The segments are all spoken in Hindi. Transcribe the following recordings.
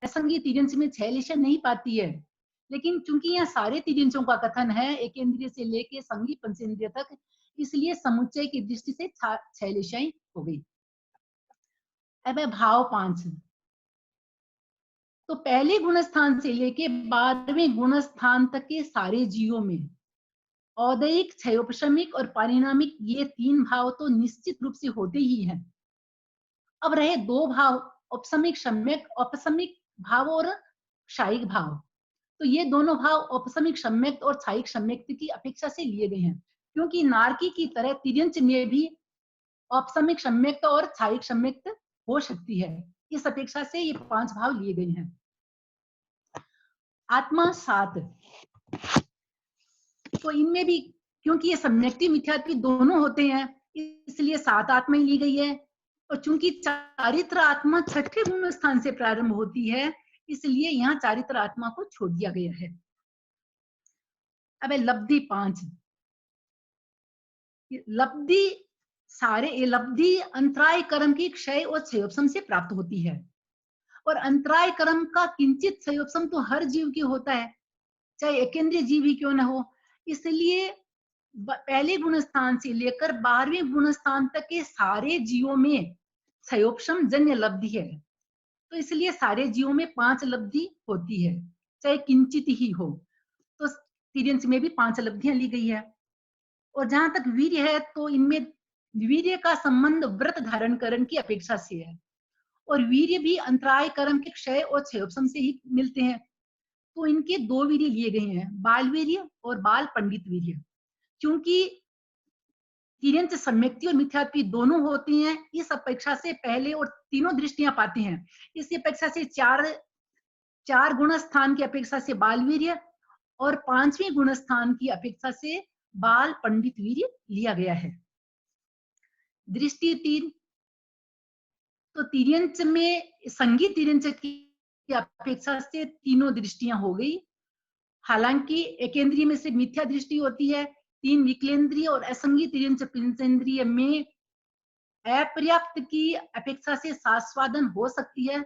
असंगी तिर्यंच में छैलेशा नहीं पाती है, लेकिन चूंकि यहाँ सारे तिर्यंचों का कथन है एकेंद्रिय से लेके संगी पंचेंद्रिय तक, इसलिए समुच्चय की दृष्टि से छैलेशाएं हो गई। अब है भाव 5। तो पहले गुणस्थान से लेके 12वें गुणस्थान तक के सारे जीवों में औदयिक, क्षयोपशमिक और पारिणामिक ये 3 भाव तो निश्चित रूप से होते ही हैं। अब रहे 2 भाव, औपसमिक, सम्यक, औपसमिक भाव और क्षायिक भाव। तो ये दोनों भाव औपसमिक सम्यक्त और क्षायिक सम्यक्त की अपेक्षा से लिए गए हैं, क्योंकि नारकी की तरह तिर्यंच में भी औपसमिक सम्यक्त और क्षायिक सम्यक्त हो सकती है। इस अपेक्षा से ये 5 भाव लिए गए हैं। आत्मा 7। तो इनमें भी क्योंकि ये सम्यक्ति मिथ्यात्वी दोनों होते हैं, इसलिए 7 आत्माएं ली गई है। और चूंकि चारित्र आत्मा छठे गुण स्थान से प्रारंभ होती है, इसलिए यहाँ चारित्र आत्मा को छोड़ दिया गया है। अब लब्धि 5। लब्धि अंतराय कर्म की क्षय और क्षयोपशम से प्राप्त होती है, और अंतराय कर्म का किंचित क्षयोपशम तो हर जीव की होता है, चाहे एकेंद्रीय जीव ही क्यों न हो। इसलिए पहले गुण स्थान से लेकर 12वें गुण स्थान तक के सारे जीवों में क्षयोपशम जन्य लब्धि है। तो इसलिए सारे जीवों में 5 लब्धि होती है, चाहे किंचित ही हो। तो तिर्यंच में भी 5 लब्धियां ली गई है। और जहां तक वीर्य है, तो इनमें वीर्य का संबंध व्रत धारण करण की अपेक्षा से है, और वीर्य भी अंतराय कर्म के क्षय और क्षयोपशम से ही मिलते हैं। तो इनके 2 वीर्य लिए गए हैं, बाल वीर्य और बाल पंडित वीर्य। क्योंकि तिर्यंच सम्यक्ति और मिथ्यात्वी दोनों होती हैं, इस अपेक्षा से पहले और तीनों दृष्टियां पाते हैं। इस अपेक्षा से चार गुण स्थान की अपेक्षा से बाल वीर्य और 5वें गुण स्थान की अपेक्षा से बाल पंडित वीर्य लिया गया है। दृष्टि 3। तो तिर्यंच में संगी तिर्यंच की अपेक्षा से तीनों दृष्टियां हो गई। हालांकि एकेंद्रीय में से मिथ्या दृष्टि होती है, 3 विकलेंद्रीय और असंगी तिर्यंच पंचेंद्रिय में अपर्याप्त की अपेक्षा से सास्वादन हो सकती है,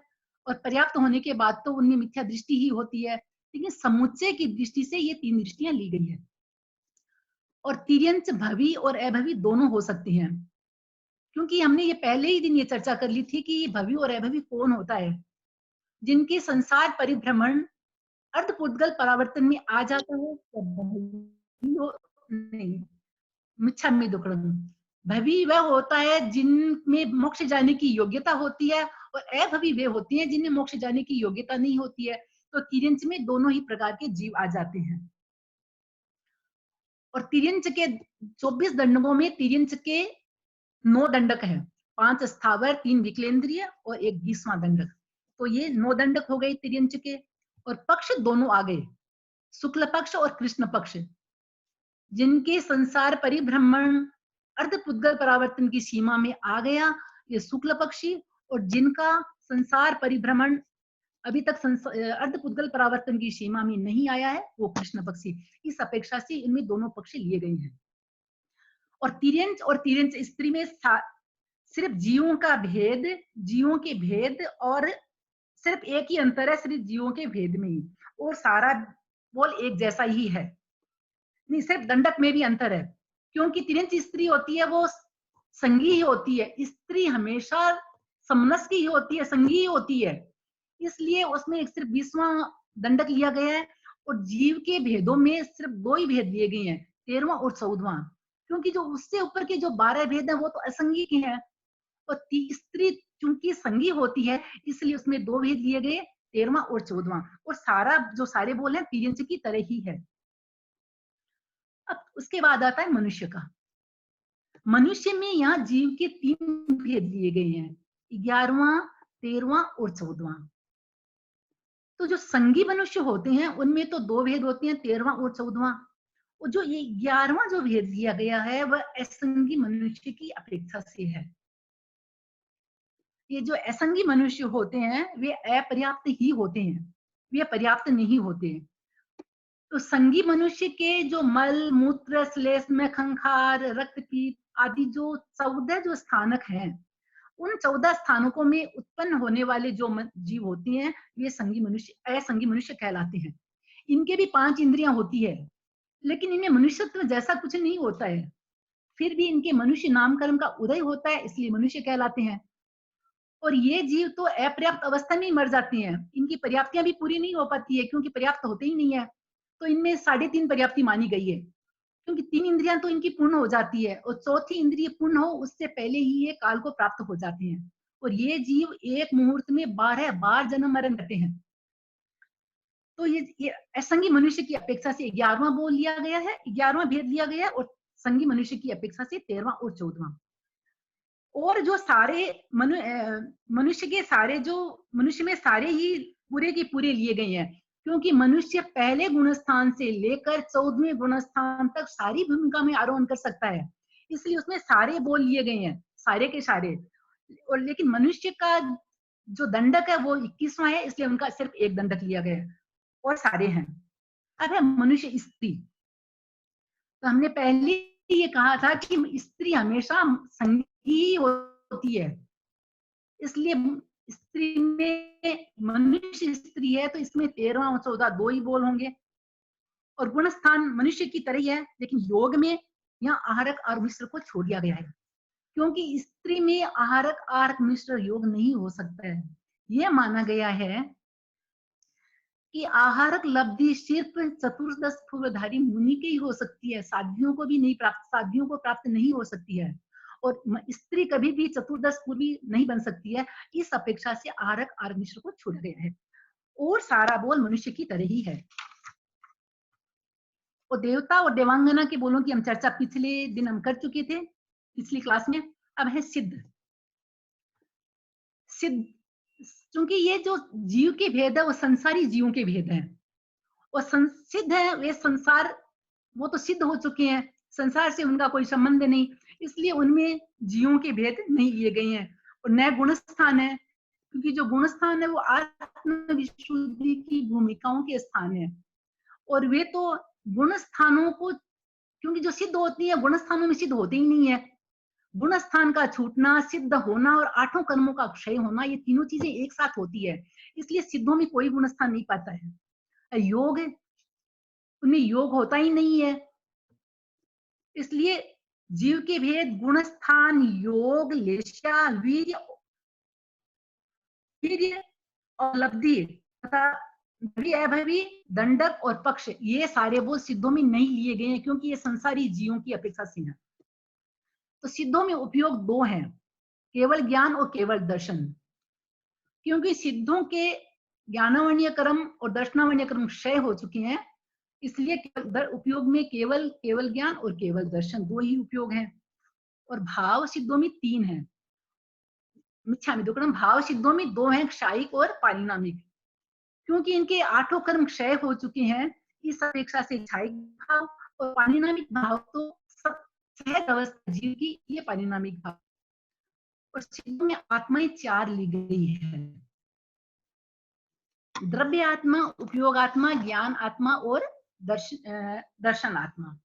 और पर्याप्त होने के बाद तो उनमें मिथ्या दृष्टि ही होती है। लेकिन समुच्चय की दृष्टि से ये 3 दृष्टियां ली गई है। और तिर्यंच भवी और अभवी दोनों हो सकती हैं, क्योंकि हमने ये पहले ही दिन ये चर्चा कर ली थी कि भवी और अभवी कौन होता है, जिनके संसार परिभ्रमण अर्धपुद्गल परावर्तन में आ जाता है। नहीं, मिच्छामि दुक्कडम। भवी वह होता है जिनमें मोक्ष जाने की योग्यता होती है, और अभवी वे होती हैं जिनमें मोक्ष जाने की योग्यता नहीं होती है। तो तिर्यंच में दोनों ही प्रकार के जीव आ जाते हैं। और तिर्यंच के 24 दंडकों में तिर्यंच के 9 दंडक है, 5 स्थावर, 3 विकलेंद्रिय और 1 20वां दंडक। तो ये 9 दंडक हो गए तिर्यंच के। और पक्ष दोनों आ गए, शुक्ल पक्ष और कृष्ण पक्ष, जिनके संसार परिभ्रमण अर्धपुद्गल परावर्तन की सीमा में आ गया, ये शुक्ल पक्षी। और जिनका संसार परिभ्रमण अभी तक अर्धपुद्गल परावर्तन की सीमा में नहीं आया है, वो कृष्ण पक्षी। इस अपेक्षा से इनमें दोनों पक्ष लिए गए हैं। और तिर्यंच स्त्री में सिर्फ जीवों के भेद, और सिर्फ एक ही अंतर है, सिर्फ जीवों के भेद में ही, और सारा बोल एक जैसा ही है। नहीं, सिर्फ दंडक में भी अंतर है, क्योंकि तिर्यंच स्त्री होती है वो संगी ही होती है। स्त्री हमेशा समनस्की ही होती है, संगी ही होती है। इसलिए उसमें सिर्फ 20वां दंडक लिया गया है। और जीव के भेदों में सिर्फ 2 ही भेद लिए गए हैं, 13वां और 14वां, क्योंकि जो उससे ऊपर के जो 12 भेद हैं वो तो असंगी के हैं। और स्त्री चूंकि संगी होती है, इसलिए उसमें 2 भेद लिए गए, 13वां और 14वां। और सारे बोल हैं तिर्यंच की तरह ही है। अब उसके बाद आता है मनुष्य का। मनुष्य में यहाँ जीव के 3 भेद लिए गए हैं, 11वां, 13वां और 14वां। तो जो संगी मनुष्य होते हैं उनमें तो 2 भेद होते हैं, 13वां और 14वां। और जो ये 11वां जो भेद दिया गया है वह असंगी मनुष्य की अपेक्षा से है। ये जो असंगी मनुष्य होते हैं वे अपर्याप्त ही होते हैं, वे पर्याप्त नहीं होते। तो संगी मनुष्य के जो मल मूत्र श्लेष में खंखार रक्तपीत आदि जो 14 जो स्थानक हैं, उन 14 स्थानकों में उत्पन्न होने वाले जो जीव होती हैं, ये संगी मनुष्य, असंगी मनुष्य कहलाते हैं। इनके भी 5 इंद्रियां होती है, लेकिन इनमें मनुष्यत्व जैसा कुछ नहीं होता है। फिर भी इनके मनुष्य नामकरण का उदय होता है, इसलिए मनुष्य कहलाते हैं। और ये जीव तो अपर्याप्त अवस्था में ही मर जाती हैं। इनकी पर्याप्तियां भी पूरी नहीं हो पाती है, क्योंकि पर्याप्त होते ही नहीं है। तो इनमें 3.5 पर्याप्ति मानी गई है, क्योंकि 3 इंद्रियां तो इनकी पूर्ण हो जाती है, और चौथी इंद्रिय पूर्ण हो उससे पहले ही ये काल को प्राप्त हो जाते हैं। और ये जीव एक मुहूर्त में 12 बार जन्म मरण करते हैं। तो ये असंगी मनुष्य की अपेक्षा से 11वां बोल लिया गया है, 11वां भेद लिया गया है, और संगी मनुष्य की अपेक्षा से 13वां और 14वां। और जो सारे मनुष्य के सारे जो मनुष्य में सारे ही पूरे के पूरे लिए गए हैं, क्योंकि मनुष्य पहले गुणस्थान से लेकर 14वें गुणस्थान तक सारी भूमिका में आरोहण कर सकता है, इसलिए उसमें सारे बोल लिए गए हैं, सारे के सारे। और लेकिन मनुष्य का जो दंडक है वो 21वां है, इसलिए उनका सिर्फ एक दंडक लिया गया है, और सारे हैं। अब है मनुष्य स्त्री। तो हमने पहले ये कहा था कि स्त्री हमेशा संगी होती है, इसलिए स्त्री में मनुष्य स्त्री है, तो इसमें 13 और 14 दो ही बोल होंगे। और गुणस्थान मनुष्य की तरह ही है, लेकिन योग में यहाँ आहारक और मिश्र को छोड़ दिया गया है, क्योंकि स्त्री में आहारक आहारक मिश्र योग नहीं हो सकता है। यह माना गया है कि आहारक लब्धि सिर्फ चतुर्दश पूर्वधारी मुनि की ही हो सकती है, साध्वियों को भी नहीं प्राप्त, साध्वियों को प्राप्त नहीं हो सकती है। और स्त्री कभी भी चतुर्दश पूर्वी नहीं बन सकती है, इस अपेक्षा से आहारक आहारक मिश्र को छोड़ गया है, और सारा बोल मनुष्य की तरह ही है। और देवता और देवांगना के बोलों की हम चर्चा पिछले दिन हम कर चुके थे, पिछली क्लास में। अब है सिद्ध। सिद्ध, क्योंकि ये जो जीव के भेद है वो संसारी जीवों के भेद हैं, और सिद्ध है वे संसार, वो तो सिद्ध हो चुके हैं, संसार से उनका कोई संबंध नहीं, इसलिए उनमें जीवों के भेद नहीं लिए गए हैं। और नए गुणस्थान है, क्योंकि जो गुणस्थान है वो आत्म विशुद्धि की भूमिकाओं के स्थान है, और वे तो गुणस्थानों को, क्योंकि जो सिद्ध होती है गुणस्थानों में सिद्ध होते ही नहीं है। गुणस्थान का छूटना, सिद्ध होना और 8 कर्मों का क्षय होना, ये तीनों चीजें एक साथ होती है, इसलिए सिद्धों में कोई गुणस्थान नहीं पाता है। योग, उनमें योग होता ही नहीं है, इसलिए जीव के भेद गुणस्थान, योग, लेशा, वीर्य और लब्धि तथा अभवी, दंडक और पक्ष, ये सारे बोल सिद्धों में नहीं लिए गए हैं, क्योंकि ये संसारी जीवों की अपेक्षा से है। तो सिद्धों में उपयोग 2 हैं, केवल ज्ञान और केवल दर्शन। क्योंकि सिद्धों के ज्ञानावरणीय कर्म और दर्शनावरणीय कर्म क्षय हो चुके हैं, इसलिए उपयोग में केवल केवल ज्ञान और केवल दर्शन 2 ही उपयोग हैं। और भाव सिद्धों में 3 हैं, मिथ्यामिदुक्कड़म। भाव सिद्धों में 2 हैं, क्षायिक और पारिणामिक। क्योंकि इनके 8 कर्म क्षय हो चुके हैं, इस अपेक्षा से क्षायिक भाव और पारिणामिक भाव तो सब सहज अवस्था जीव की, ये पारिणामिक भाव। और सिद्धों में आत्माएं 4 ली गई है, द्रव्य आत्मा, उपयोग आत्मा, ज्ञान आत्मा और दर्शन आत्मा।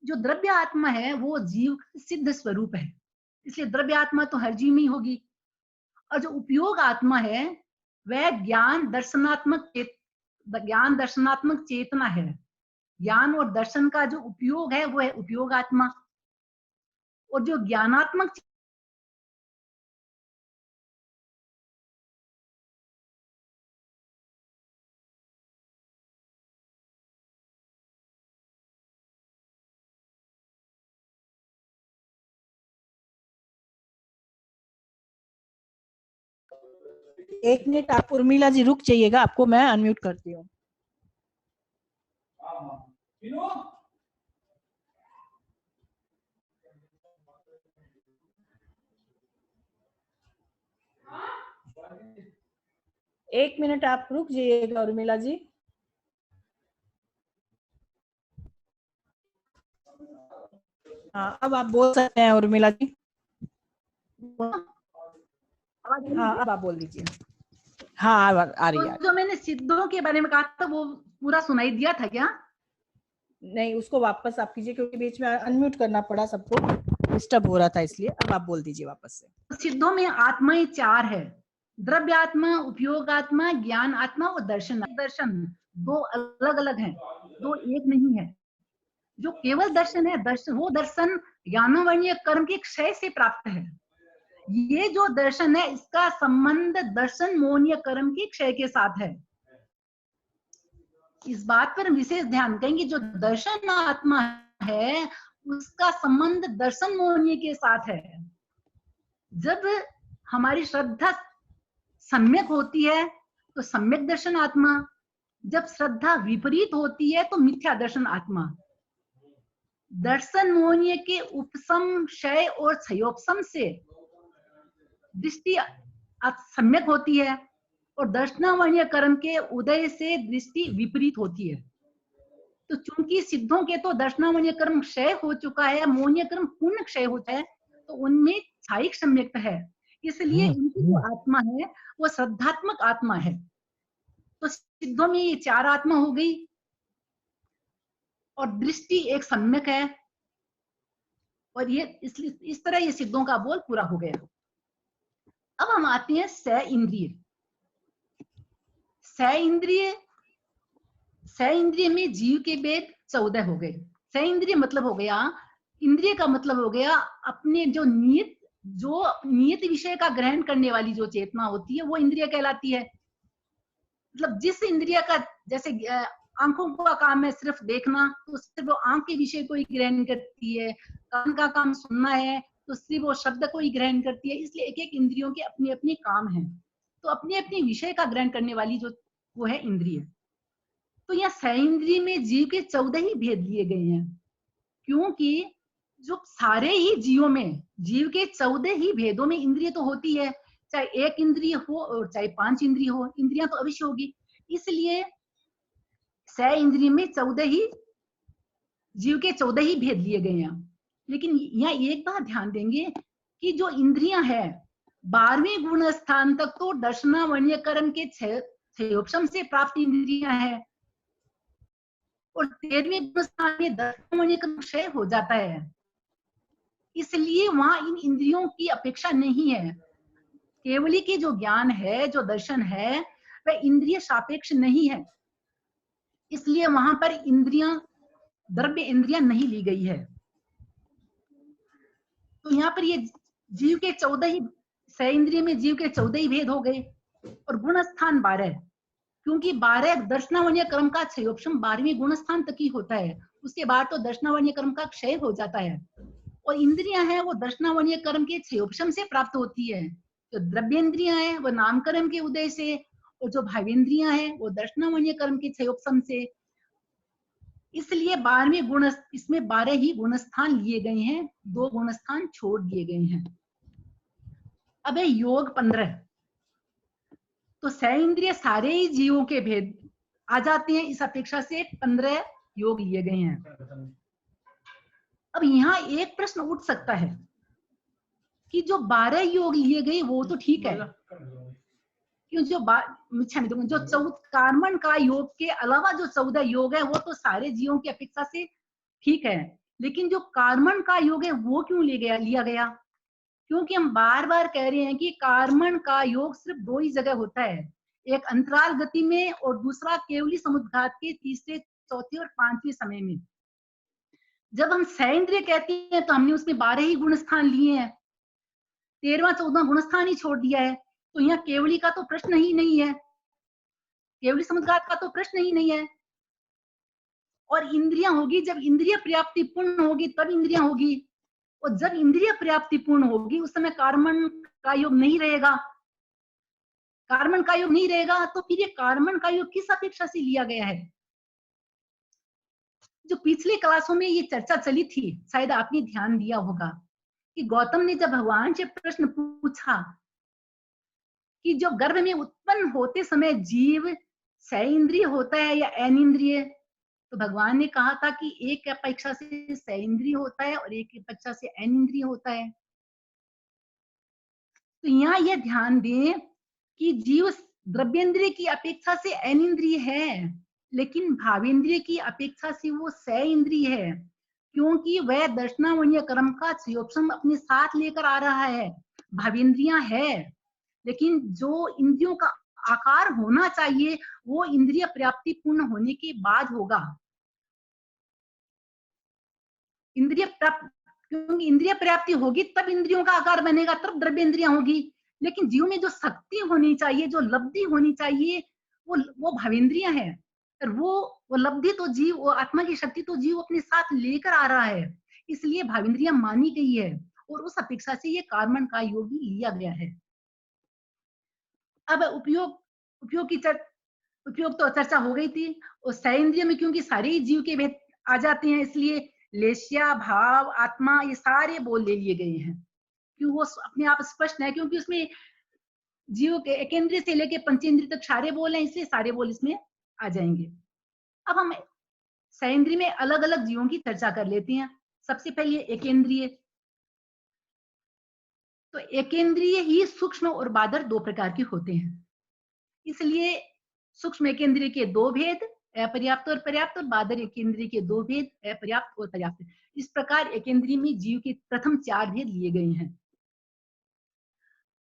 जो द्रव्य आत्मा है वो जीव का सिद्ध स्वरूप है, इसलिए द्रव्य आत्मा तो हर जीव में होगी। और जो उपयोग आत्मा है वह ज्ञान दर्शनात्मक चेतना है। ज्ञान और दर्शन का जो उपयोग है वो है उपयोग आत्मा। और जो ज्ञानात्मक, एक मिनट आप उर्मिला जी रुक जाइएगा, आपको मैं अनम्यूट करती हूँ। एक मिनट आप रुक जाइएगा उर्मिला जी। हाँ अब आप बोल सकते हैं उर्मिला जी। हाँ अब आप बोल दीजिए। हाँ आ रही है। जो मैंने सिद्धों के बारे में कहा था वो पूरा सुनाई दिया था क्या? नहीं, उसको वापस आप कीजिए, क्योंकि बीच में अनम्यूट करना पड़ा सबको। डिस्टर्ब हो रहा था, इसलिए अब आप बोल दीजिए वापस से। सिद्धों में आत्माएं चार है, द्रव्य आत्मा, उपयोग आत्मा, ज्ञान आत्मा और दर्शन। दर्शन दो अलग अलग हैं, दो एक नहीं है। जो केवल दर्शन है, वो दर्शन ज्ञानवर्णीय कर्म के क्षय से प्राप्त है। ये जो दर्शन है, इसका संबंध दर्शन मोहनीय कर्म के क्षय के साथ है। इस बात पर विशेष ध्यान देंगे, जो दर्शन आत्मा है उसका संबंध दर्शन मोहनीय के साथ है। जब हमारी श्रद्धा सम्यक होती है तो सम्यक दर्शन आत्मा, जब श्रद्धा विपरीत होती है तो मिथ्या दर्शन आत्मा। दर्शन मोहनीय के उपसम, क्षय और क्षयोपसम से दृष्टि सम्यक होती है और दर्शनावरणीय कर्म के उदय से दृष्टि विपरीत होती है। तो चूंकि सिद्धों के तो दर्शनावरणीय कर्म क्षय हो चुका है, मोहनीय कर्म पूर्ण क्षय होता है, तो उनमें क्षायिक सम्यकता है, इसलिए इनकी जो आत्मा है वो श्रद्धात्मक आत्मा है। तो सिद्धों में ये चार आत्मा हो गई और दृष्टि एक सम्यक है, और ये इसलिए इस तरह ये सिद्धों का बोल पूरा हो गया। अब हम आते हैं स इंद्रिय। स इंद्रिय में जीव के भेद 14 हो गए। स इंद्रिय मतलब हो गया, इंद्रिय का मतलब हो गया अपने जो नियत विषय का ग्रहण करने वाली जो चेतना होती है वो इंद्रिय कहलाती है। मतलब जिस इंद्रिय का, जैसे आंखों का काम है सिर्फ देखना, तो सिर्फ वो आंख के विषय को ही ग्रहण करती है। कान का काम सुनना है तो सिर्फ वो शब्द को ही ग्रहण करती है। इसलिए एक एक इंद्रियों के अपने अपने काम हैं, तो अपने अपने विषय का ग्रहण करने वाली जो वो है इंद्रिय। तो यहाँ स इंद्रिय में जीव के 14 ही भेद लिए गए हैं, क्योंकि जो सारे ही जीवों में जीव के 14 ही भेदों में इंद्रिय तो होती है, चाहे एक इंद्रिय हो और चाहे 5 इंद्रिय हो, इंद्रियां तो अवश्य होगी। इसलिए स इंद्रिय में 14 ही जीव के 14 ही भेद लिए गए हैं। लेकिन यहाँ एक बात ध्यान देंगे कि जो इंद्रियां है 12वें गुण स्थान तक तो दर्शनावरणीय कर्म के क्षयोपशम से प्राप्त इंद्रियां है, और 13वें गुण स्थान में दर्शनावरणीय कर्म क्षय हो जाता है। इसलिए वहां इन इंद्रियों की अपेक्षा नहीं है। केवली की जो ज्ञान है, जो दर्शन है, वह इंद्रिय सापेक्ष नहीं है। इसलिए वहां पर इंद्रियां, द्रव्य इंद्रियां नहीं ली गई है। तो यहाँ पर ये जीव के 14 ही, स इंद्रिय में जीव के 14 ही भेद हो गए, और गुण स्थान 12, क्योंकि 12 दर्शनावरणीय कर्म का क्षयोपशम 12वें गुण स्थान तक ही होता है, उसके बाद तो दर्शनावरणीय कर्म का क्षय हो जाता है। और इंद्रियां हैं वो दर्शनावरणीय कर्म के क्षयोपशम से प्राप्त होती है। जो द्रव्येंद्रियां हैं वो नाम कर्म के उदय से, और जो भावेंद्रियां हैं वो दर्शनावरणीय कर्म के क्षयोपशम से। इसलिए 12वें गुण, इसमें 12 ही गुण स्थान लिए गए हैं, 2 गुण स्थान छोड़ दिए गए हैं। अब है योग 15। तो स इंद्रिय सारे ही जीवों के भेद आ जाते हैं, इस अपेक्षा से 15 योग लिए गए हैं। अब यहाँ एक प्रश्न उठ सकता है कि जो 12 योग लिए गए वो तो ठीक है, क्यों जो कार्मण का योग के अलावा जो 14 योग है वो तो सारे जीवों की अपेक्षा से ठीक है, लेकिन जो कार्मण का योग है वो क्यों लिया गया? क्योंकि हम बार बार कह रहे हैं कि कार्मण का योग सिर्फ 2 ही जगह होता है, एक अंतराल गति में और दूसरा केवली समुद्घात के तीसरे, चौथे और 5वें समय में। जब हम स इंद्रिय कहते हैं तो हमने उसमें 12 ही गुण स्थान लिए हैं, 13वां 14वां गुण स्थान ही छोड़ दिया है। तो यहाँ केवली का तो प्रश्न ही नहीं है, केवली समुद्घात का तो प्रश्न ही नहीं है। और इंद्रियां होगी, जब इंद्रिय पर्याप्ति पूर्ण होगी तब इंद्रियां होगी, और जब इंद्रिय पर्याप्ति पूर्ण होगी उस समय कार्मण का योग नहीं रहेगा। कार्मण का योग नहीं रहेगा तो फिर ये कार्मण का योग किस अपेक्षा से लिया गया है? जो पिछले क्लासों में ये चर्चा चली थी, शायद आपने ध्यान दिया होगा कि गौतम ने जब भगवान से प्रश्न पूछा कि जो गर्भ में उत्पन्न होते समय जीव स इंद्रिय होता है या अनिंद्रिय, तो भगवान ने कहा था कि एक अपेक्षा से स इंद्रिय होता है और एक अपेक्षा से अनिंद्रिय होता है। तो यहाँ यह ध्यान दें कि जीव द्रव्येंद्रिय की अपेक्षा से अनिंद्रिय है, लेकिन भावेंद्रिय की अपेक्षा से वो स इंद्रिय है। क्योंकि वह दर्शनावनीय कर्म का क्षयोपशम अपने साथ लेकर आ रहा है। भावेंद्रियां है, लेकिन जो इंद्रियों का आकार होना चाहिए वो इंद्रिय पर्याप्ति पूर्ण होने के बाद होगा। इंद्रिय प्राप्त, क्योंकि इंद्रिय पर्याप्ति होगी तब इंद्रियों का आकार बनेगा, तब द्रव्य इंद्रियां होगी। लेकिन जीव में जो शक्ति होनी चाहिए, जो लब्धि होनी चाहिए, वो भावेंद्रियां है। और वो लब्धि तो जीव, वो आत्मा की शक्ति तो जीव अपने साथ लेकर आ रहा है, इसलिए भावेंद्रियां मानी गई है और उस अपेक्षा से ये कर्मण का योग भी लिया गया है। अब उपयोग की उपयोग तो चर्चा हो गई थी। और सैंद्रिय में क्योंकि सारे ही जीव के भेद आ जाते हैं, इसलिए लेश्या, भाव, आत्मा, ये सारे बोल ले लिए गए हैं, क्यों वो अपने आप स्पष्ट है, क्योंकि उसमें जीव के एकेंद्रिय से लेके पंचेंद्रिय तक सारे बोल हैं, इसलिए सारे बोल इसमें आ जाएंगे। अब हम सैंद्रिय में अलग अलग जीवों की चर्चा कर लेते हैं। सबसे पहले एकेंद्रिय। तो एकेंद्रिय ही सूक्ष्म और बादर दो प्रकार के होते हैं, इसलिए सूक्ष्म एकेंद्रिय के दो भेद, अपर्याप्त और पर्याप्त, और बादर एकेंद्रिय के दो भेद, अपर्याप्त और पर्याप्त। इस प्रकार एकेंद्रिय में जीव के प्रथम चार भेद लिए गए हैं।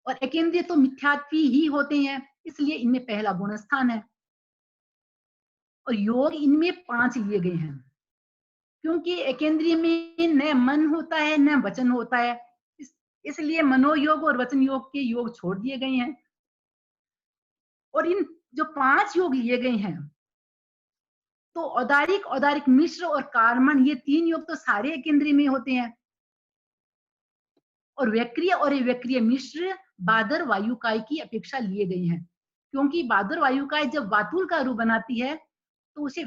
और एकेंद्रिय तो मिथ्यात्वी ही होते हैं, इसलिए इनमें पहला गुण स्थान है। और योग इनमें 5 लिए गए हैं, क्योंकि एकेंद्रिय में न मन होता है न वचन होता है, इसलिए मनोयोग और वचन योग के योग छोड़ दिए गए हैं। और इन जो 5 योग लिए गए हैं, तो औदारिक, औदारिक मिश्र और कार्मण, ये 3 योग तो सारे एकेंद्रिय में होते हैं। और व्यक्रिय और व्यक्रिय मिश्र बादर वायुकाय की अपेक्षा लिए गए हैं, क्योंकि बादर वायुकाय जब वातुल का रूप बनाती है तो उसे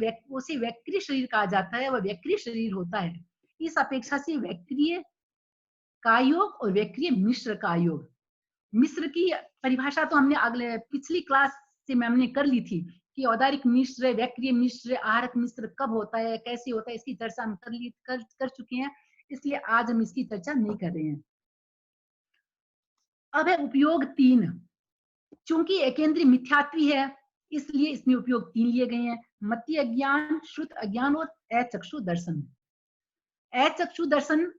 व्यक्रिय शरीर कहा जाता है, वह व्यक्रिय शरीर होता है। इस अपेक्षा से व्यक्रिय का योग और व्यक्रिय मिश्र का योग। मिश्र की परिभाषा तो हमने अगले पिछली क्लास से हमने कर ली थी कि औदारिक मिश्र, व्यक्रिय मिश्र, आहारक मिश्र कब होता है, कैसे होता है, इसकी चर्चा हम कर चुके हैं, इसलिए आज हम इसकी चर्चा नहीं कर रहे हैं। अब है उपयोग 3। चूंकि एकेंद्रीय मिथ्यात्वी है, इसलिए इसमें उपयोग 3 लिए गए हैं: मति अज्ञान, श्रुत अज्ञान और अचक्षु दर्शन। अचक्षु दर्शन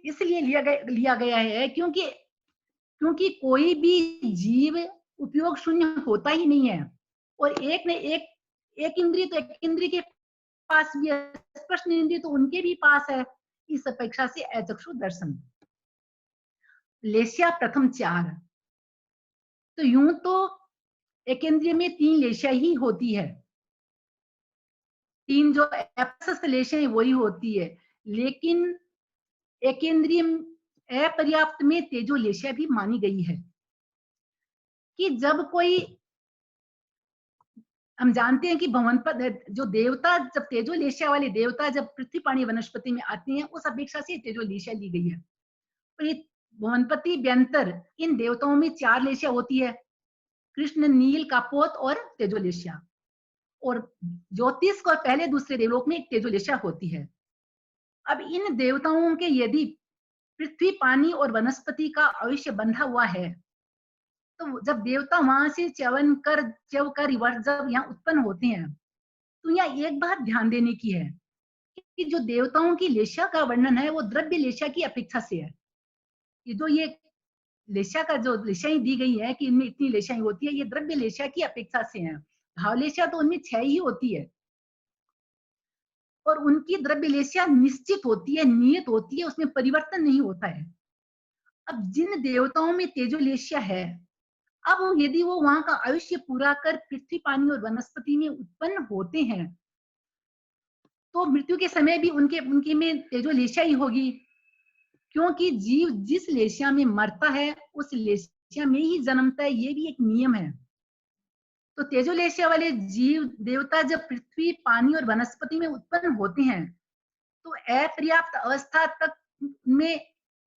इसलिए लिया गया है क्योंकि कोई भी जीव उपयोग शून्य होता ही नहीं है। और एक इंद्रिय तो एक इंद्रिय के पास भी है, स्पष्ट इंद्रिय तो उनके भी पास है। इस अपेक्षा से अचक्षु दर्शन। लेश्या प्रथम 4। तो यूं तो एकेंद्रिय में 3 लेश्या ही होती है, 3 जो अपस्थ लेश्या है वही होती है, लेकिन एकेंद्रिय अपर्याप्त में तेजो लेश्या भी मानी गई है। कि जब कोई, हम जानते हैं कि भवन पर जो देवता, जब तेजो लेश्या वाले देवता जब पृथ्वी पानी वनस्पति में आते हैं, उस अपेक्षा से तेजो लेश्या ली गई है। भवनपति व्यंतर, इन देवताओं में 4 लेश्या होती है: कृष्ण, नील, कापोत और तेजोलेश्या। और ज्योतिष और पहले दूसरे देवलोक में एक तेजोलेश्या होती है। अब इन देवताओं के यदि पृथ्वी, पानी और वनस्पति का आयुष्य बंधा हुआ है, तो जब देवता वहां से च्यवन कर जब यहाँ उत्पन्न होते हैं, तो यहाँ एक बात ध्यान देने की है कि जो देवताओं की लेश्या का वर्णन है वो द्रव्य लेश्या की अपेक्षा से है। ये लेश्या का जो लेश्याएं दी गई है कि इनमें इतनी लेश्याएं होती है, ये द्रव्य लेश्या की अपेक्षा से है। भाव लेश्या तो उनमें 6 ही होती है, और उनकी द्रव्य लेश्या निश्चित होती है, नियत होती है, उसमें परिवर्तन नहीं होता है। अब जिन देवताओं में तेजो लेश्या है, अब यदि वो वहां का आयुष्य पूरा कर पृथ्वी, पानी और वनस्पति में उत्पन्न होते हैं, तो मृत्यु के समय भी उनके में तेजो लेश्या ही होगी, क्योंकि जीव जिस लेश्या में मरता है उस लेश्या में ही जन्मता है, ये भी एक नियम है। तो तेजोलेश्या वाले जीव देवता जब पृथ्वी, पानी और वनस्पति में उत्पन्न होते हैं, तो अपर्याप्त अवस्था तक में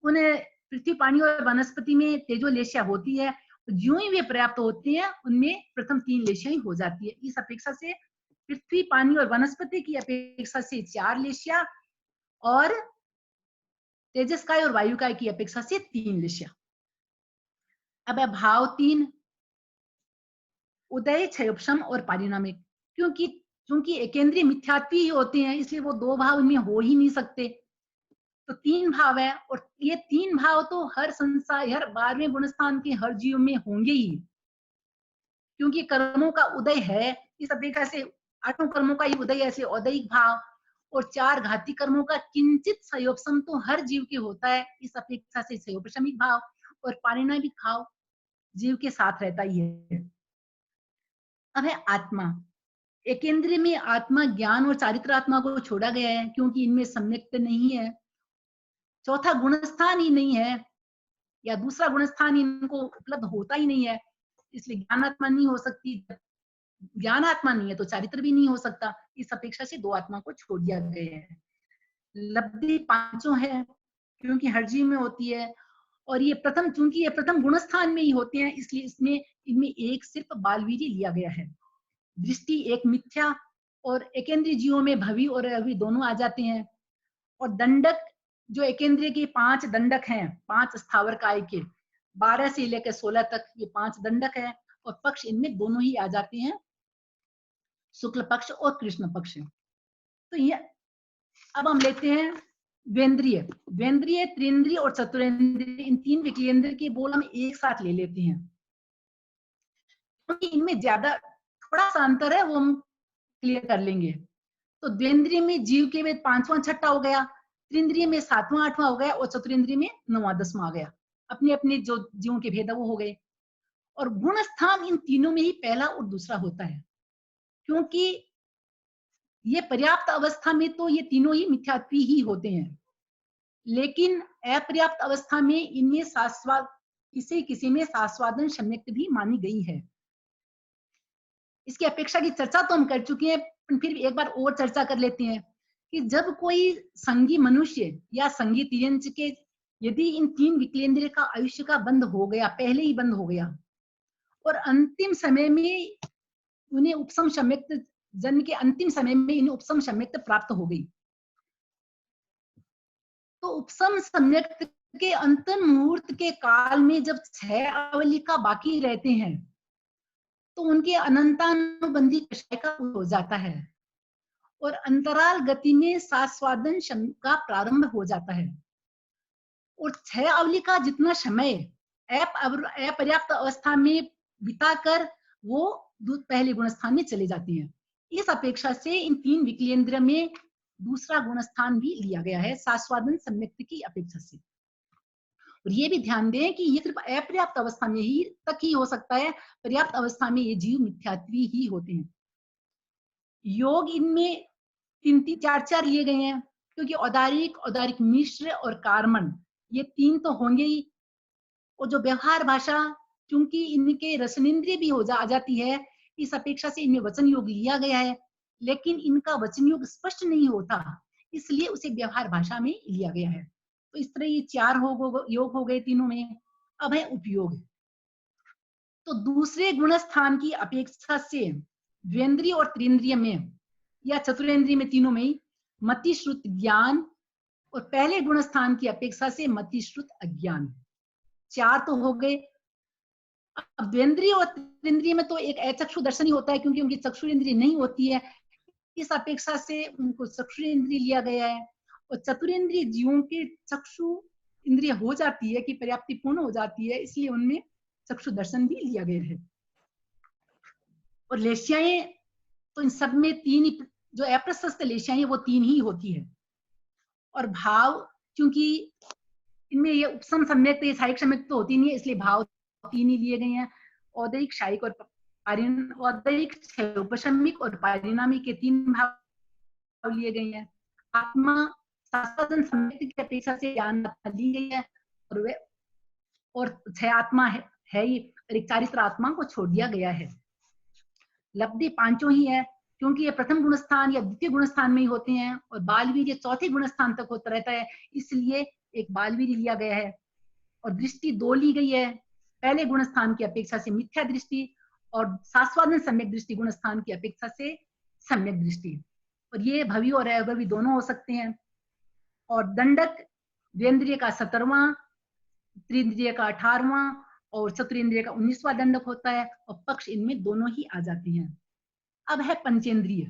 उन्हें पृथ्वी, पानी और वनस्पति में तेजोलेश्या होती है। जो ही वे पर्याप्त होते हैं, उनमें प्रथम 3 लेश्या ही हो जाती है। इस अपेक्षा से पृथ्वी, पानी और वनस्पति की अपेक्षा से 4 लेश्या, और तेजस्काय और वायुकाय की अपेक्षा से 3 लेश्या। अब है भाव 3, उदय, क्षयोपशम और पारिणामिक। क्योंकि क्योंकि एकेंद्रीय मिथ्यात्वी ही होते हैं, इसलिए वो दो भाव इनमें हो ही नहीं सकते। तो तीन भाव है, और ये तीन भाव तो हर संसार, हर 12वें गुणस्थान के हर जीव में होंगे ही, क्योंकि कर्मों का उदय है। इस अपेक्षा से 8 कर्मों का ही उदय ऐसे औदयिक भाव, और 4 घाती कर्मों का किंचित संयोपसम तो हर जीव के होता है, इस अपेक्षा से संयोपशमिक भाव और पारिणामिक भाव जीव के साथ रहता ही है। अब है आत्मा। एकेंद्रीय में आत्मा ज्ञान और चारित्र आत्मा को छोड़ा गया है, क्योंकि इनमें सम्यक्त नहीं है। चौथा गुणस्थान ही नहीं है, या दूसरा गुणस्थान इनको उपलब्ध होता ही नहीं है, इसलिए ज्ञानात्मा नहीं हो सकती। ज्ञान आत्मा नहीं है तो चारित्र भी नहीं हो सकता। इस अपेक्षा से दो आत्मा को छोड़ दिया गया है। लब्धि पांचों है, क्योंकि हर जीव में होती है, और ये प्रथम, चूंकि ये प्रथम गुणस्थान में ही होते हैं, इसलिए इसमें इनमें एक सिर्फ बालवीर्य लिया गया है। दृष्टि एक मिथ्या, और एकेंद्रीय जीवों में भवि और अवि दोनों आ जाते हैं। और दंडक, जो एकेंद्रीय के 5 दंडक हैं, 5 स्थावर काय के 12 से लेकर 16 तक, ये 5 दंडक है, और पक्ष इनमें दोनों ही आ जाते हैं, शुक्ल पक्ष और कृष्ण पक्ष। तो ये अब हम लेते हैं वेंद्रिय। वेंद्रिय, त्रिंद्रिय और चतुरेंद्रिय, इन 3 विक्रियेंद्र के बोल हम एक साथ ले लेते हैं, क्योंकि इनमें ज्यादा थोड़ा सा अंतर है, वो हम क्लियर कर लेंगे। तो द्वेंद्रिय में जीव के वेद 5वां 6वां हो गया, त्रिंद्रिय में 7वां 8वां हो गया, और चतुरेंद्रिय में 9वां 10वां आ गया। अपने अपने जो जीवों के भेद है वो हो गए। और गुण स्थान इन तीनों में ही पहला और दूसरा होता है, क्योंकि ये पर्याप्त अवस्था में तो ये तीनों ही मिथ्यात्वी ही होते हैं, लेकिन अपर्याप्त अवस्था में इनमें शास्वाद, किसी किसी में शास्वादन सम्यक्त भी मानी गई है। इसकी अपेक्षा की चर्चा तो हम कर चुके हैं, फिर भी एक बार और चर्चा कर लेते हैं कि जब कोई संगी मनुष्य या संगी तिर्यंच के, यदि इन 3 विकलेंद्रिय का आयुष्य का बंद हो गया, पहले ही बंद हो गया, और अंतिम समय में उन्हें उपशम सम्यक्त, जन्म के अंतिम समय में इन्हें उपशम सम्यक्त प्राप्त हो गई, तो उपशम सम्यक्त के अंतिम मुहूर्त के काल में जब 6 अवलिका बाकी रहते हैं, तो उनके अनंतानुबंधी कषाय का हो जाता है, और अंतराल गति में शास्वादन का प्रारंभ हो जाता है। और 6 अवलिका जितना समय अपर्याप्त अवस्था में बिताकर वो पहले गुणस्थान में चले जाते हैं। इस अपेक्षा से इन 3 विकलेंद्र में दूसरा गुणस्थान भी लिया गया है, शास्वादन सम्यक्त की अपेक्षा से। और ये भी ध्यान दें कि ये सिर्फ अपर्याप्त अवस्था में ही तक ही हो सकता है, पर्याप्त अवस्था में ये जीव मिथ्यात्वी ही होते हैं। योग इनमें 3 4 लिए गए हैं, क्योंकि औदारिक, औदारिक मिश्र और कार्मण, ये 3 तो होंगे ही। और जो व्यवहार भाषा, क्योंकि इनके रसनेन्द्रिय भी आ जाती है, इस अपेक्षा से इनमें वचन योग लिया गया है, लेकिन इनका वचन योग स्पष्ट नहीं होता, इसलिए उसे व्यवहार भाषा में लिया गया है। तो इस तरह ये 4 योग हो गए तीनों में। अब है उपयोग। तो दूसरे गुण स्थान की अपेक्षा से द्वेंद्रिय और त्रिंद्रिय में या चतुरेंद्रिय में, तीनों में ही मति श्रुत ज्ञान, और पहले गुण स्थान की अपेक्षा से मति श्रुत अज्ञान, 4 तो हो गए। अब द्वेंद्रिय और त्रिंद्रिय में तो एक अचक्षु दर्शन ही होता है, क्योंकि उनकी चक्षु इंद्रिय नहीं होती है, इस अपेक्षा से उनको चक्षु इंद्रिय लिया गया है। और चतुरेंद्रिय जीवों के चक्षु इंद्रिय हो जाती है कि पर्याप्ति पूर्ण हो जाती है, इसलिए उनमें चक्षु दर्शन भी लिया गया है। और लेशियाएं तो इन सब में 3 ही, जो अप्रशस्त लेशियाएं वो 3 ही होती है। और भाव, क्योंकि इनमें ये उपशम सम्यक्त, ये सहायक सम्यक्त तो होती नहीं है, इसलिए भाव 3 ही लिए गए हैं। औदयिक, शायिक और औदयिक, उपशमिक और पारिणामिक के 3 भाव लिए गए हैं। आत्मा शास्वादन सम्यक्त की अपेक्षा से ज्ञान ली गई है, और वे और 6 आत्मा है ही, एक चारित्र आत्मा को छोड़ दिया गया है। लब्धि पांचों ही है, क्योंकि ये प्रथम गुणस्थान या द्वितीय गुणस्थान में ही होते हैं, और बालवीर ये चौथे गुणस्थान तक होता रहता है, इसलिए एक बालवीर लिया गया है। और दृष्टि 2 ली गई है, पहले गुणस्थान की अपेक्षा से मिथ्या दृष्टि, और शास्वादन सम्यक दृष्टि गुणस्थान की अपेक्षा से सम्यक दृष्टि। और ये भवि और अभवि दोनों हो सकते हैं। और दंडक द्वेंद्रिय का 17वां, त्रिंद्रिय का 18वां, और चतुरेंद्रिय का 19वां दंडक होता है, और पक्ष इनमें दोनों ही आ जाते हैं। अब है पंचेंद्रिय।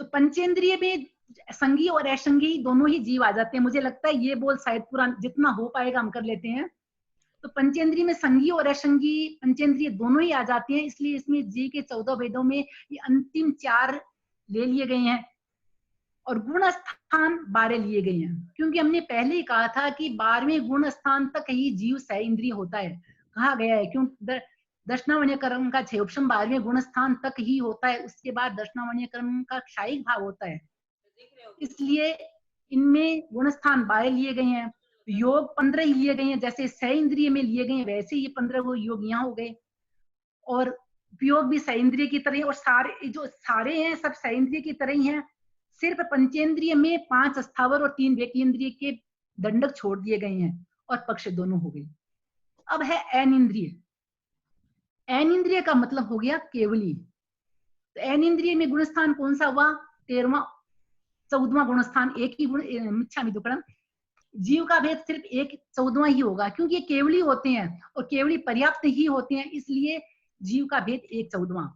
तो पंचेंद्रिय में संघीय और असंघीय दोनों ही जीव आ जाते हैं। मुझे लगता है ये बोल शायद पूरा जितना हो पाएगा हम कर लेते हैं। तो पंचेंद्रिय में संघीय और असंघीय पंचेंद्रिय दोनों ही आ जाते हैं, इसलिए इसमें जीव के 14 वेदों में ये अंतिम 4 ले लिए गए हैं और गुण स्थान 12 लिए गए हैं, क्योंकि हमने पहले ही कहा था कि 12वें गुण स्थान तक ही जीव सह इंद्रिय होता है, कहा गया है। क्यों? दर्शनावण्य कर्म का क्षयोपम 12वें गुण स्थान तक ही होता है, उसके बाद दर्शनावण्य कर्म का क्षायिक भाव होता है। इसलिए इनमें गुण स्थान 12 लिए गए हैं, योग 15 ही लिए गए हैं, जैसे सह इंद्रिय में लिए गए हैं वैसे ये 15 वो योग यहाँ हो गए, और उपयोग भी सह इंद्रिय की तरह, और सारे जो सारे हैं सब सह इंद्रिय की तरह ही हैं। सिर्फ पंचेंद्रिय में 5 स्थावर और 3 व्यक्तिन्द्रिय के दंडक छोड़ दिए गए हैं और पक्ष दोनों हो गए। अब है ऐन इंद्रिय। ऐन इंद्रिय का मतलब हो गया केवली। तो ऐन इंद्रिय में गुणस्थान कौन सा हुआ? 13वां 14वां गुणस्थान। एक ही गुण मिच्छामि दुक्कडम, जीव का भेद सिर्फ एक 14वां ही होगा, क्योंकि ये केवली होते हैं और केवली पर्याप्त ही होते हैं, इसलिए जीव का भेद 1/14।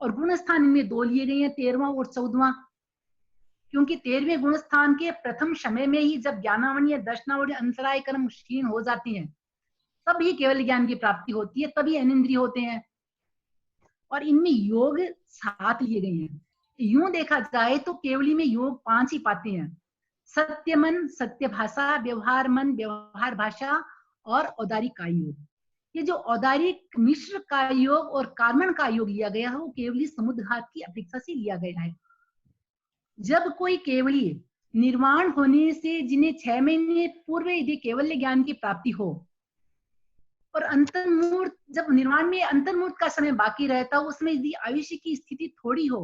और गुण स्थान इनमें 2 लिए गए हैं, 13वां और 14वां, क्योंकि 13वें गुण स्थान के प्रथम समय में ही जब ज्ञानावण्य दर्शनावण्य अंतराय कर्म क्षीण हो जाते हैं तभी केवल ज्ञान की प्राप्ति होती है, तभी अनिंद्रिय होते हैं। और इनमें योग 7 लिए गए हैं। यूं देखा जाए तो केवली में योग 5 ही पाते हैं, सत्य मन, सत्य भाषा, व्यवहार मन, व्यवहार भाषा और औदारिक काय योग। ये जो औदारिक मिश्र काय योग और कार्मण काय योग लिया गया है वो केवली समुद्घात की अपेक्षा से लिया गया है। जब कोई केवली निर्वाण होने से जिन्हें 6 महीने पूर्व यदि केवल्य ज्ञान की प्राप्ति हो और अंतर्मूर्त, जब निर्वाण में अंतर्मूर्त का समय बाकी रहता हो, उसमें यदि आयुष्य की स्थिति थोड़ी हो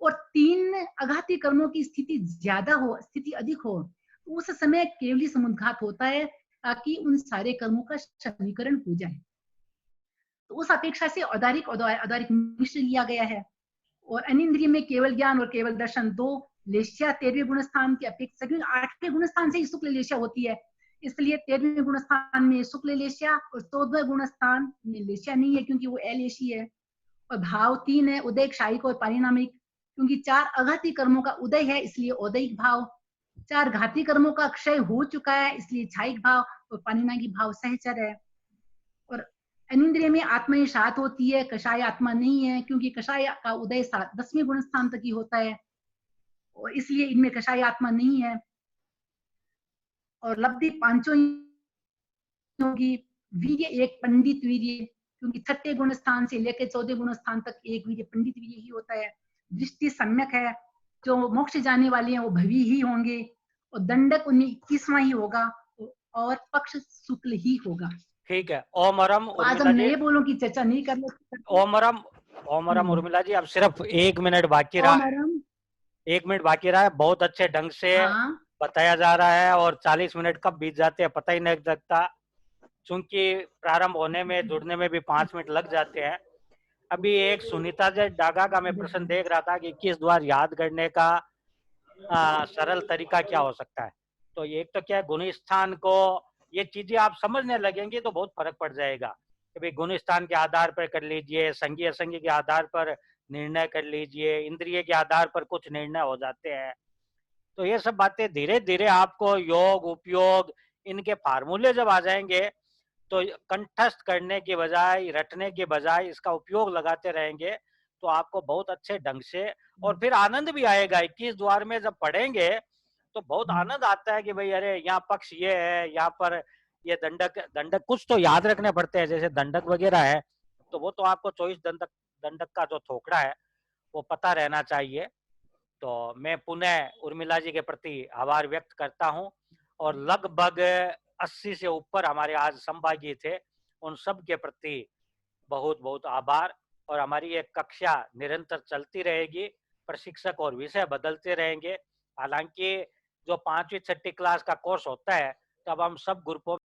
और 3 अघाती कर्मों की स्थिति ज्यादा हो, स्थिति अधिक हो, तो उस समय केवली समुद्घात होता है ताकि उन सारे कर्मों का समीकरण हो जाए। तो उस अपेक्षा से औदारिक औदारिक मिश्र लिया गया है। और अनिंद्रिय में केवल ज्ञान और केवल दर्शन 2 लेश्या 13वें गुण स्थान की अपेक्षा, क्योंकि 8वें गुण स्थान से ही शुक्ल लेश्या होती है, इसलिए 13वें गुण स्थान में शुक्ल लेश्या और 14वें गुण स्थान में लेश्या नहीं है, क्योंकि वो अलेशी है। और भाव 3 है, उदय, क्षायिक और पारिणामिक, क्योंकि 4 अघाती कर्मों का उदय है इसलिए औदयिक भाव, 4 घाती कर्मों का क्षय हो चुका है इसलिए क्षायिक भाव और पारिणामिक भाव सहचर है। और अनिंद्रिय में आत्मा ही सात होती है, कषाय आत्मा नहीं है, क्योंकि कषाय का उदय 10वें गुण स्थान तक ही होता है और इसलिए इनमें कषाय आत्मा नहीं है। और लब्धि 5 होगी, वीर्य 1 पंडित वीर्य, क्योंकि 6ठे गुण स्थान से लेकर 14वें गुण स्थान तक एक वीर्य पंडित वीर्य ही होता है। दृष्टि सम्यक है, जो मोक्ष जाने वाले हैं वो भवी ही होंगे, और दंडक उन्हें 21वां ही होगा और पक्ष शुक्ल ही होगा। ठीक है। ओमरम तो आज उर्मिला हम जी, नए बोलों की चर्चा नहीं कर लेते। ओमरम उर्मिला जी, अब सिर्फ 1 मिनट बाकी रहा है। 1 मिनट बाकी रहा है। बहुत अच्छे ढंग से हाँ, बताया जा रहा है और 40 मिनट कब बीत जाते हैं पता ही नहीं लगता, क्योंकि प्रारंभ होने में जुड़ने में भी 5 मिनट लग जाते हैं। अभी एक सुनीता जी डागा का मैं प्रश्न देख रहा था कि 21 द्वार याद करने का सरल तरीका क्या हो सकता है। तो एक तो क्या है, गुण स्थान को ये चीजें आप समझने लगेंगे तो बहुत फर्क पड़ जाएगा कि भाई गुण स्थान के आधार पर कर लीजिए, संघीय असंघीय के आधार पर निर्णय कर लीजिए, इंद्रिय के आधार पर कुछ निर्णय हो जाते हैं। तो ये सब बातें धीरे धीरे आपको योग उपयोग इनके फार्मूले जब आ जाएंगे तो कंठस्थ करने के बजाय, रटने के बजाय इसका उपयोग लगाते रहेंगे तो आपको बहुत अच्छे ढंग से, और फिर आनंद भी आएगा। 21 द्वार में जब पढ़ेंगे तो बहुत आनंद आता है कि भाई अरे यहाँ पक्ष ये है, यहाँ पर ये दंडक, दंडक कुछ तो याद रखने पड़ते हैं, जैसे दंडक वगैरह है तो वो तो आपको 24 दंडक, दंडक का जो थोकड़ा है वो पता रहना चाहिए। तो मैं पुनः उर्मिला जी के प्रति आभार व्यक्त करता हूँ और लगभग 80 से ऊपर हमारे आज संभागी थे, उन सब के प्रति बहुत बहुत आभार। और हमारी ये कक्षा निरंतर चलती रहेगी, प्रशिक्षक और विषय बदलते रहेंगे। हालांकि जो 5वीं 6ठी क्लास का कोर्स होता है तब हम सब ग्रुपों